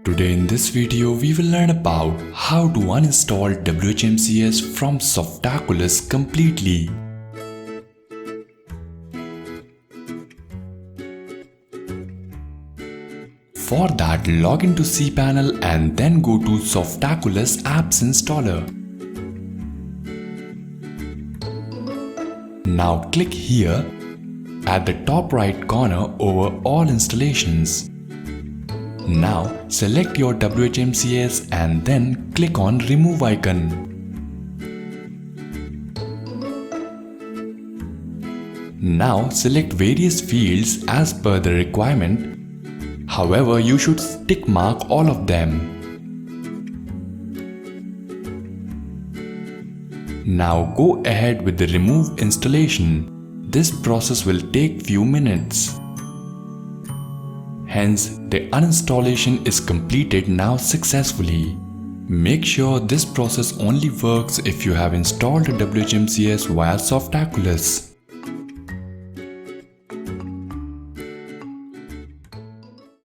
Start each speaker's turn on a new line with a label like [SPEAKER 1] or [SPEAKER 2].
[SPEAKER 1] Today in this video we will learn about how to uninstall WHMCS from Softaculous completely. For that, log into cPanel and then go to Softaculous Apps Installer. Now click here at the top right corner over all installations. Now select your WHMCS and then click on remove icon. Now select various fields as per the requirement. However, you should tick mark all of them. Now go ahead with the remove installation. This process will take few minutes. Hence, the uninstallation is completed now successfully. Make sure this process only works if you have installed WHMCS via Softaculous.